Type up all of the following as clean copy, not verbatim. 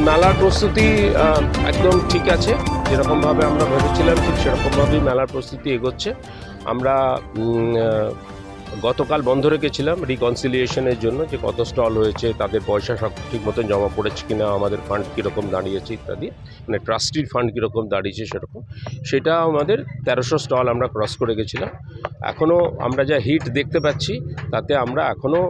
মেলার প্রস্তুতি একদম ঠিক আছে, যেরকমভাবে আমরা ভেবেছিলাম ঠিক সেরকমভাবেই মেলার প্রস্তুতি এগোচ্ছে। আমরা গতকাল বন্ধ রেখেছিলাম রিকনসিলিয়েশনের জন্য, যে কত স্টল হয়েছে, তাদের পয়সা সব ঠিক মতন জমা পড়েছে কিনা, আমাদের ফান্ড কীরকম দাঁড়িয়েছে ইত্যাদি, মানে ট্রাস্টির ফান্ড কীরকম দাঁড়িয়েছে সেরকম। সেটা আমাদের 1300 স্টল আমরা ক্রস করে গেছিলাম। এখনও আমরা যা হিট দেখতে পাচ্ছি তাতে আমরা এখনও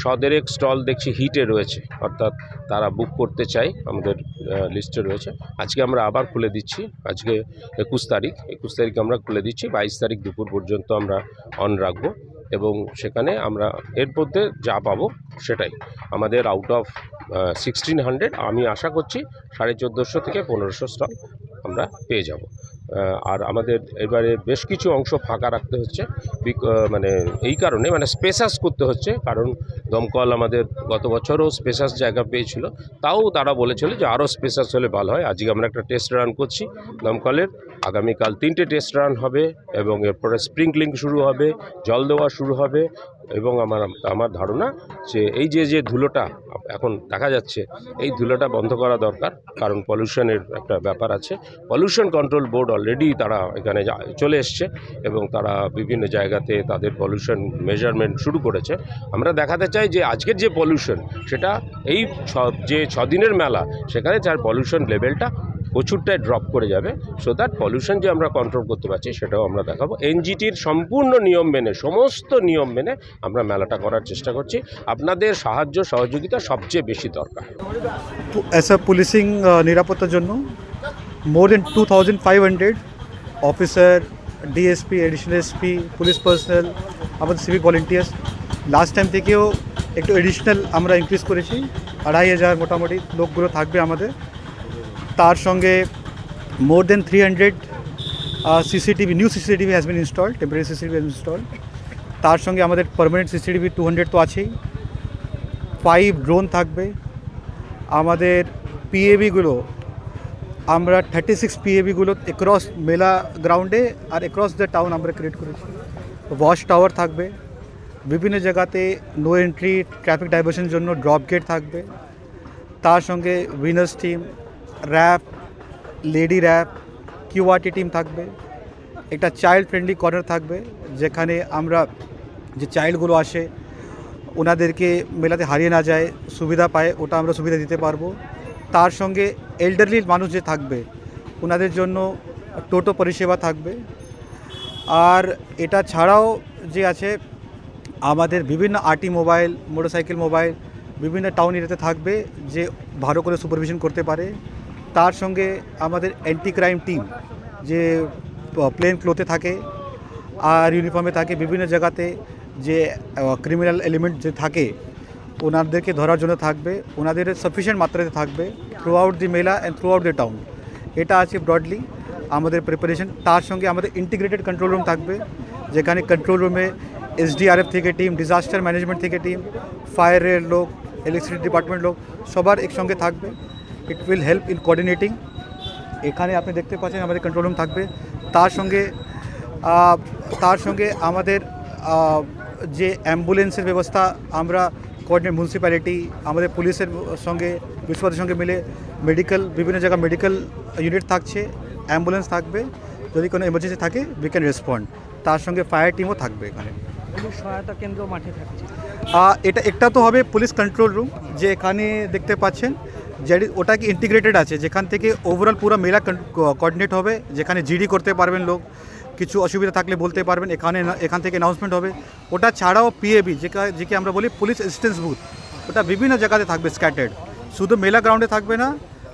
100 স্টল দেখছি হিটে রয়েছে, অর্থাৎ তারা বুক করতে চাই, আমাদের লিস্টে রয়েছে। আজকে আমরা আবার খুলে দিচ্ছি, আজকে 21 তারিখ আমরা খুলে দিচ্ছি, 22 তারিখ দুপুর পর্যন্ত আমরা অন রাখবো এবং সেখানে আমরা এর মধ্যে যা পাবো সেটাই আমাদের আউট অফ 1600 আমি আশা করছি 1450 থেকে 1500 স্টল আমরা পেয়ে যাব। আর আমাদের এবারে বেশ কিছু অংশ ফাঁকা রাখতে হচ্ছে, মানে এই কারণে, মানে স্পেসাস করতে হচ্ছে, কারণ দমকল আমাদের গত বছরও স্পেসাস জায়গা পেয়েছিল, তাও তারা বলেছিল যে আরও স্পেসাস হলে ভালো হয়। আজকে আমরা একটা টেস্ট রান করছি দমকলের, আগামীকাল 3টে টেস্ট রান হবে এবং এরপরে স্প্রিংক্লিং শুরু হবে, জল দেওয়া শুরু হবে এবং আমার ধারণা যে এই যে ধুলোটা এখন দেখা যাচ্ছে, এই ধুলোটা বন্ধ করা দরকার, কারণ পলিউশনের একটা ব্যাপার আছে। পলিউশন কন্ট্রোল বোর্ড অলরেডি তারা এখানে চলে এসছে এবং তারা বিভিন্ন জায়গাতে তাদের পলিউশন মেজারমেন্ট শুরু করেছে। আমরা দেখাতে চাই যে আজকের যে পলিউশন সেটা এই যে 6 দিনের মেলা সেখানে যার পলিউশন লেভেলটা প্রচুরটাই ড্রপ করে যাবে, সো দ্যাট পলিউশন যে আমরা কন্ট্রোল করতে পারছি সেটাও আমরা দেখাবো। এনজিটির সম্পূর্ণ নিয়ম মেনে, সমস্ত নিয়ম মেনে আমরা মেলাটা করার চেষ্টা করছি। আপনাদের সাহায্য সহযোগিতা সবচেয়ে বেশি দরকার। ऐसा पुलिसिंग निरापत्तार জন্য more than 2500 officer, DSP, additional SP, police personnel, আমাদের সিভিক ভলেন্টিয়ার্স লাস্ট টাইম থেকেও একটু এডিশনাল আমরা ইনক্রিজ করেছি। 2500 মোটামুটি লোকগুলো থাকবে আমাদের। তার সঙ্গে মোর দেন 300 CCTV, new CCTV has been installed, temporary CCTV has installed. তার সঙ্গে আমাদের পার্মানেন্ট সিসিটিভি 200 তো আছেই। 5 ড্রোন থাকবে। আমাদের পিএবিগুলো আমরা 36 পিএবিগুলো অ্যাক্রস মেলা গ্রাউন্ডে আর অ্যাক্রস দ্য টাউন আমরা ক্রিয়েট করেছি। ওয়াচ টাওয়ার থাকবে, বিভিন্ন জায়গাতে নো এন্ট্রি ট্রাফিক ডাইভার্সনের জন্য ড্রপ গেট থাকবে। তার সঙ্গে winners team, rap, lady rap, QRT team থাকবে। একটা চাইল্ড ফ্রেন্ডলি কর্নার থাকবে, যেখানে আমরা যে চাইল্ডগুলো আসে ওনাদেরকে মেলাতে হারিয়ে না যায়, সুবিধা পায়, ওটা আমরা সুবিধা দিতে পারবো। তার সঙ্গে এল্ডারলি মানুষ যে থাকবে ওনাদের জন্য টোটো পরিষেবা থাকবে। আর এটা ছাড়াও যে আছে আমাদের বিভিন্ন আরটি মোবাইল, মোটরসাইকেল মোবাইল বিভিন্ন টাউন এরিয়াতে থাকবে, যে ভালো করে সুপারভিশন করতে পারে। তার সঙ্গে আমাদের অ্যান্টি ক্রাইম টিম যে প্লেন ক্লোথে থাকে আর ইউনিফর্মে থাকে, বিভিন্ন জায়গাতে যে ক্রিমিনাল এলিমেন্ট যে থাকে ওনাদেরকে ধরার জন্য থাকবে, ওনাদের সাফিসিয়েন্ট মাত্রাতে থাকবে থ্রু আউট দি মেলা and through out the town. এটা আছে ব্রডলি আমাদের প্রিপারেশন। তার সঙ্গে আমাদের ইন্টিগ্রেটেড কন্ট্রোল রুম থাকবে, যেখানে কন্ট্রোল রুমে এসডিআরএফ থেকে টিম, ডিজাস্টার ম্যানেজমেন্ট থেকে টিম, ফায়ারের লোক, ইলেকট্রিসিটি ডিপার্টমেন্ট লোক সবার একসঙ্গে থাকবে। It will help in coordinating. এখানে আপনি দেখতে পাচ্ছেন আমাদের কন্ট্রোল রুম থাকবে। তার সঙ্গে আমাদের যে অ্যাম্বুলেন্সের ব্যবস্থা আমরা কোঅর্ডিনেট, মিউনিসিপ্যালিটি আমাদের পুলিশের সঙ্গে, বিশ্বভারতীর সঙ্গে মিলে মেডিকেল, বিভিন্ন জায়গায় মেডিকেল ইউনিট থাকছে, অ্যাম্বুলেন্স থাকবে, যদি কোনো এমার্জেন্সি থাকে উই ক্যান রেসপন্ড। তার সঙ্গে ফায়ার টিমও থাকবে এখানে। পুলিশ সহায়তা কেন্দ্র মাঠে থাকছে। এটা একটা তো হবে পুলিশ কন্ট্রোল রুম, যে এখানে দেখতে পাচ্ছেন, যে ওটা কি ইন্টিগ্রেটেড আছে, যেখান থেকে ওভারঅল পুরো মেলা কোঅর্ডিনেট হবে, যেখানে জিডি করতে পারবেন লোক, কিছু অসুবিধা থাকলে বলতে পারবেন, এখান থেকে অ্যানাউন্সমেন্ট হবে। ওটা ছাড়াও পিএবি, যেকে আমরা বলি পুলিশ অ্যাসিস্ট্যান্স বুথ, ওটা বিভিন্ন জায়গাতে থাকবে স্ক্যাটার্ড, শুধু মেলা গ্রাউন্ডে থাকবে না,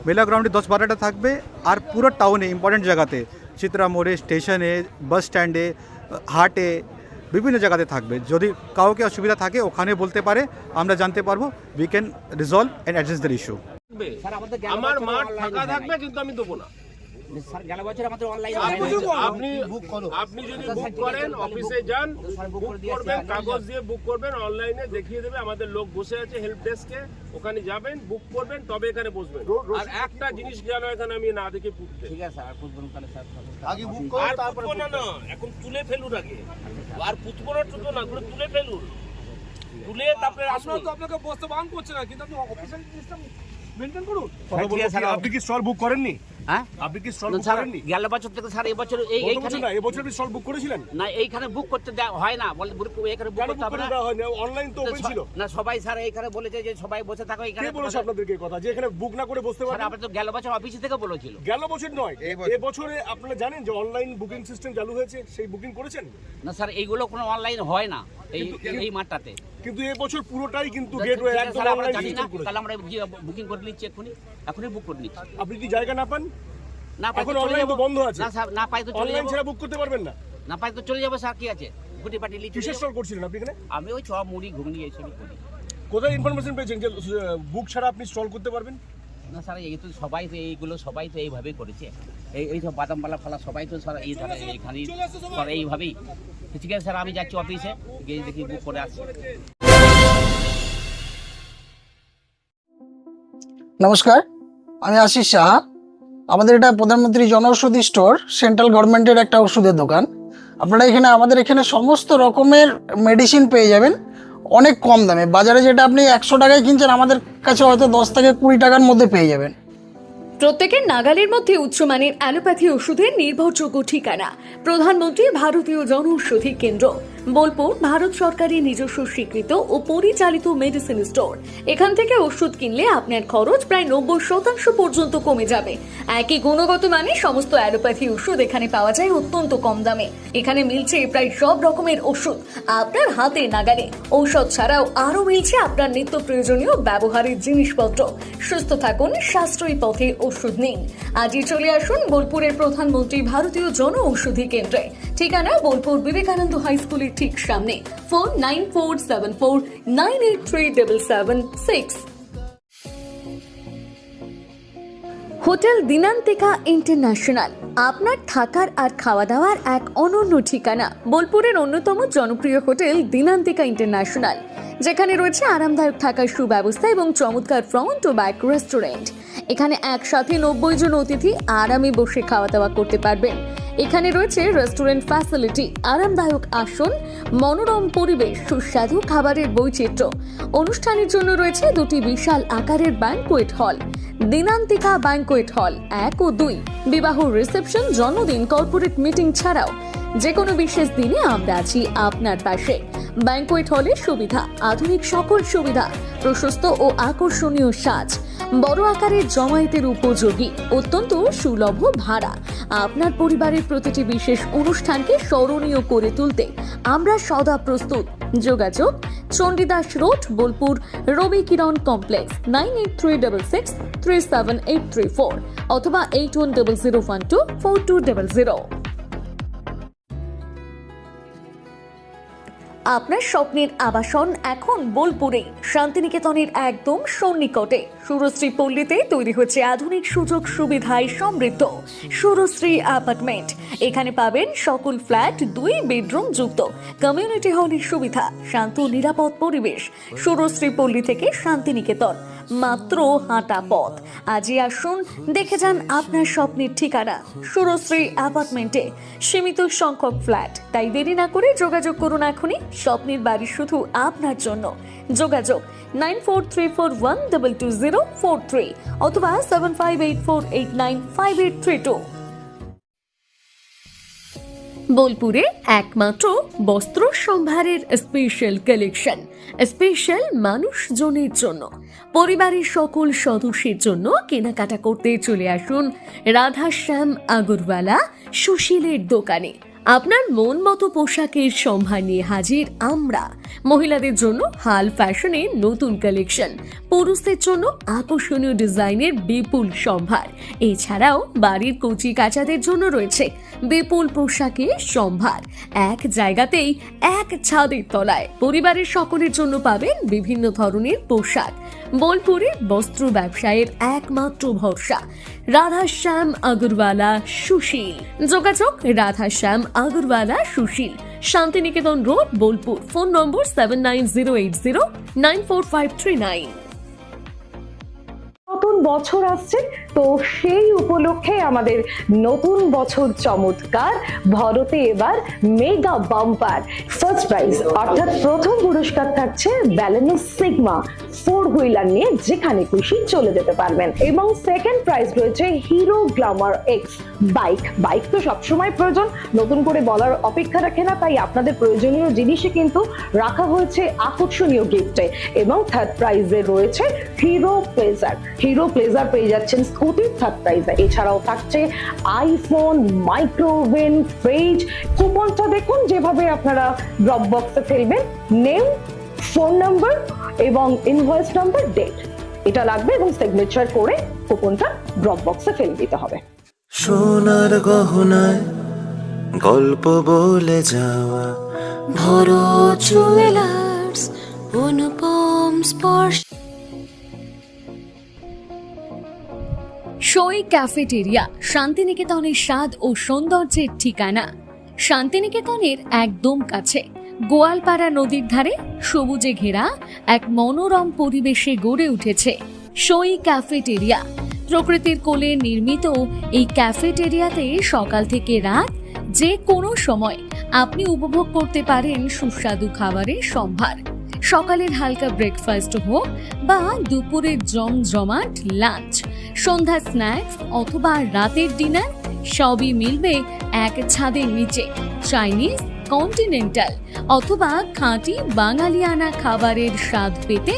মেলা গ্রাউন্ডে 10-12টা থাকবে, আর পুরো টাউনে ইম্পর্টেন্ট জায়গাতে, চিত্রা মোড়ে, স্টেশনে, বাস স্ট্যান্ডে, হাটে, বিভিন্ন জায়গাতে থাকবে। যদি কাউকে অসুবিধা থাকে ওখানে বলতে পারে, আমরা জানতে পারবো, we can resolve and address the issue. আমার মাঠ ফাঁকা থাকবে, কিন্তু আমি দেবো না। আপনি যদি বুক করেন, অফিসে যান, বুক করবেন, কাগজ দিয়ে বুক করবেন, অনলাইনে দেখিয়ে দেবে, আমাদের লোক বসে আছে হেল্প ডেস্কে, ওখানে যাবেন, বুক করবেন, তবে এখানে বসবেন। আর একটা জিনিস জানো, এখানে আমি না দেখে পুঁততে, ঠিক আছে? আর পুঁতবেন তাহলে আগে বুক করুন, তারপরে না এখন তুলে ফেলুন আগে, আর পুঁতবো না তুলে ফেলুন, তুলে তারপরে আসুন। আপনাকে বসতে বারণ করছে না, কিন্তু আপনি অফিসিয়াল জিনিসটা মেনটেন করুন। কথা বলবো কি, আপনি কি স্টল বুক করেননি? হ্যাঁ আপনি কি স্টল বুক স্যার করেননি? গেল বছর থেকে স্যার এবছর এইখানে না, এবছর আপনি স্টল বুক করেছিলেন? না এইখানে বুক করতে হয় না বলে এখানে বুক কেন করতে বুক হবে করে না দেওয়া হয়নি? অনলাইন তো ওপেন ছিল। না সবাই স্যার এইখানে বলেছে যে সবাই বসে থাকো কে এখানে বলেছে আপনাদেরকে এই কথা যে এখানে বুক না করে বসতে স্যার পারবেন? আপনি তো গেল বছর অফিস থেকে বলেছিল গেল বছর নয়, এবছরে আপনারা জানেন যে অনলাইন বুকিং সিস্টেম চালু হয়েছে, সেই বুকিং করেছেন? না স্যার এইগুলো কোনো অনলাইন হয় না এই মাঠটাতে কিন্তু এবছর পুরোটাই কিন্তু গেটওয়ে একদম স্যার আমরা অনলাইন জানি না সিস্টেম করেছে। তাহলে আমরা বুকিং করে নিচ্ছি এখনই বুক করে নিচ্ছি আপনি কি জায়গা না পান? না পাই এখন তো চলে অনলাইন তো যাবো। বন্ধ আছে। না স্যার না পাই তো চলে অনলাইন যাবো ছাড়া বুক করতে পারবেন না। না পাই তো চলে যাবো স্যার কি আছে গুটি পাটি লিচু কিসের স্টল করছিলেন আপনি এখানে? আমি ওই চপ মুড়ি ঘুগনি এইসবই করি কোথায় ইনফরমেশন পেয়েছেন যে বুক ছাড়া আপনি স্টল করতে পারবেন? না স্যার এই তো সবাই তো এইগুলো সবাই তো এইভাবেই করেছে এই সব বাদামবালা ফালা সবাই তো স্যার এই ধরে এইখানেই স্যার এইভাবেই ঠিক আছে স্যার আমি যাচ্ছি অফিসে গিয়ে দেখি বুক করে আসছি নমস্কার, আমি আশিস সাহা। আমাদের এটা প্রধানমন্ত্রী জনঔষধি স্টোর, সেন্ট্রাল গভর্নমেন্টের একটা ওষুধের দোকান। আপনারা এখানে আমাদের এখানে সমস্ত রকমের মেডিসিন পেয়ে যাবেন অনেক কম দামে। বাজারে যেটা আপনি 100 টাকায় কিনছেন, আমাদের কাছে হয়তো 10 থেকে 20 টাকার মধ্যে পেয়ে যাবেন। প্রত্যেকের নাগালের মধ্যে উচ্চমানের অ্যালোপ্যাথি ওষুধের নির্ভরযোগ্য ঠিকানা প্রধানমন্ত্রী ভারতীয় জনঔষধি কেন্দ্র, বোলপুর, ভারত সরকারের নিজস্ব স্বীকৃত ও পরিচালিত মেডিসিন স্টোর। এখান থেকে ওষুধ কিনলে আপনার খরচ প্রায় 90% পর্যন্ত কমে যাবে। একই গুণগত মানে সমস্ত অ্যালোপ্যাথি ওষুধ এখানে পাওয়া যায় অত্যন্ত কম দামে। এখানে মিলছে প্রায় সব রকমের ওষুধ আপনার হাতে নাগালে। ঔষধ ছাড়াও আরও মিলছে আপনার নিত্য প্রয়োজনীয় ব্যবহারের জিনিসপত্র। সুস্থ থাকুন, সাশ্রয়ী পথে ওষুধ নিন। আজই চলে আসুন বোলপুরের প্রধানমন্ত্রী ভারতীয় জনঔষধি কেন্দ্রে। ঠিকানা বোলপুর বিবেকানন্দ হাই স্কুলের ঠিক সামনে। ফোন 9474983776। হোটেল দিনান্তিকা ইন্টারন্যাশনাল আপনার থাকার আর খাওয়া দাওয়ার এক অনন্য ঠিকানা। বোলপুরের অন্যতম জনপ্রিয় হোটেল দিনান্তিকা ইন্টারন্যাশনাল, যেখানে রয়েছে আরামদায়ক থাকার সুব্যবস্থা এবং চমৎকার ফ্রন্ট ও ব্যাক রেস্টুরেন্ট। এখানে একসাথে 90 জন অতিথি আরামে বসে খাওয়া দাওয়া করতে পারবেন। এখানে রয়েছে রেস্টুরেন্ট ফ্যাসিলিটি, আরামদায়ক আসন, মনোরম পরিবেশ, সুস্বাদু খাবারের বৈচিত্র্য। অনুষ্ঠানের জন্য রয়েছে 2টি বিশাল আকারের banquet hall, Dinantika banquet hall 1 ও 2। বিবাহ, রিসেপশন, জন্মদিন, কর্পোরেট মিটিং ছাড়াও যে কোনো বিশেষ দিনে আমরা আছি আপনার পাশে। ব্যাংকোয়েট হলের সুবিধা, আধুনিক সকল সুবিধা, প্রশস্ত ও আকর্ষণীয় সাজ, বড় আকারের জমায়েতের উপযোগী, অত্যন্ত সুলভ ভাড়া। আপনার পরিবারের প্রতিটি বিশেষ অনুষ্ঠানকে স্মরণীয় করে তুলতে আমরা সদা প্রস্তুত। যোগাযোগ চণ্ডীদাস রোড, বোলপুর, রবি কিরণ কমপ্লেক্স, 9836637834 অথবা 8100124200। আপনার স্বপ্নের আবাসন এখন বোলপুরে, শান্তিনিকেতনের একদম সন্নিকটে সুরশ্রী পল্লীতে তৈরি হচ্ছে আধুনিক সুযোগ সুবিধায় সমৃদ্ধ সুরশ্রী অ্যাপার্টমেন্ট। এখানে পাবেন সকল ফ্ল্যাট 2 বেডরুম যুক্ত, কমিউনিটি হলের সুবিধা, শান্ত নিরাপদ পরিবেশ। সুরশ্রী পল্লী থেকে শান্তিনিকেতন মাত্র হাঁটা পথ। আজই আসুন, দেখে যান আপনার স্বপ্নের ঠিকানা সুরশ্রী অ্যাপার্টমেন্টে। সীমিত সংখ্যক ফ্ল্যাট, তাই দেরি না করে যোগাযোগ করুন এখনই। স্বপ্নের বাড়ি শুধু আপনার জন্য। যোগাযোগ 9434122043 অথবা 7584895832। বোলপুরে একমাত্র বস্ত্র সম্ভারের স্পেশাল কালেকশন, স্পেশাল মানুষজনের জন্য, পরিবারের সকল সদস্যের জন্য কেনাকাটা করতে চলে আসুন রাধাশ্যাম আগরওয়ালা সুশীলের দোকানে। আপনার মন মতো পোশাকের সম্ভার নিয়ে হাজির আমরা। মহিলাদের জন্য হাল ফ্যাশনের নতুন কালেকশন, পুরুষদের জন্য আকর্ষণীয় ডিজাইনের বিপুল সম্ভার। এছাড়াও বাড়ির কচি কাচাদের জন্য রয়েছে বিপুল পোশাকের সম্ভার। এক জায়গাতেই, এক ছাদের তলায় পরিবারের সকলের জন্য পাবেন বিভিন্ন ধরনের পোশাক। বোলপুরে বস্ত্র ব্যবসায়ের একমাত্র ভরসা রাধাশ্যাম আগরওয়ালা সুশীল। যোগাযোগ Radhashyam Agarwala Sushil, Shantiniketan road, Bolpur. Phone number 7908094539। নতুন বছর আসছে, তো সেই উপলক্ষে আমাদের নতুন বছর চমৎকার ভরতে এবার মেগা বাম্পার ফার্স্ট প্রাইজ অর্থাৎ প্রথম পুরস্কার থাকছে ব্যালেনো সিগমা 4 হুইলার নিয়ে যেখানে খুশি চলে যেতে পারবেন, এবং সেকেন্ড প্রাইজ রয়েছে হিরো গ্ল্যামার এক্স বাইক তো সবসময় প্রয়োজন, নতুন করে বলার অপেক্ষা রাখে না, তাই আপনাদের প্রয়োজনীয় জিনিসে কিন্তু রাখা হয়েছে আকর্ষণীয় গিফটে। এবং থার্ড প্রাইজে রয়েছে হিরো প্লেজার পেয়ে যাচ্ছেন স্কুটির থার্ড প্রাইজে। এছাড়াও থাকছে আইফোন, মাইক্রোওভেন, ফ্রিজ। কুপনটা দেখুন যেভাবে আপনারা ড্রপ বক্সে ফেলবেন, নেম, ফোন নাম্বার এবং ইনভয়েস নাম্বার, ডেট এটা লাগবে এবং সিগনেচার করে কুপনটা ড্রপ বক্সে ফেলে দিতে হবে। সোনার গহনায় গল্প বলে যাওয়া ভরো জুয়েলার্স, অনুপম স্পর্শ। সই ক্যাফেটেরিয়া শান্তিনিকেতনের স্বাদ ও সৌন্দর্যের ঠিকানা। শান্তিনিকেতনের একদম কাছে গোয়ালপাড়া নদীর ধারে সবুজে ঘেরা এক মনোরম পরিবেশে গড়ে উঠেছে সই ক্যাফেটেরিয়া। প্রকৃতির কোলে নির্মিত এই ক্যাফেটেরিয়াতে সকাল থেকে রাত যে কোনো সময় আপনি উপভোগ করতে পারেন সুস্বাদু খাবারের সম্ভার। সকালের হালকা ব্রেকফাস্ট হোক বা দুপুরের জমজমাট লাঞ্চ, সন্ধ্যা স্ন্যাক্স অথবা রাতের ডিনার, সবই মিলবে এক ছাদের নিচে। চাইনিজ, কন্টিনেন্টাল অথবা খাঁটি বাঙালিয়ানা খাবারের স্বাদ পেতে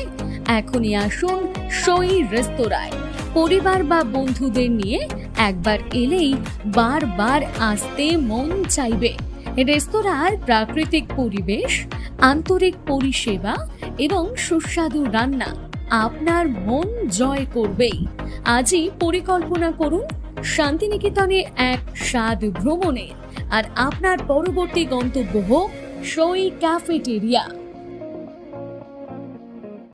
এখনই আসুন সই রেস্তোরাঁয়। পরিবার বা বন্ধুদের নিয়ে একবার এলেই বারবার আসতে মন চাইবে। রেস্তোরাঁর প্রাকৃতিক পরিবেশ, আন্তরিক পরিষেবা এবং সুস্বাদু রান্না আপনার মন জয় করবেই। আজই পরিকল্পনা করুন শান্তিনিকেতনে এক স্বাদ ভ্রমণের, আর আপনার পরবর্তী গন্তব্য হোক সই ক্যাফেটেরিয়া।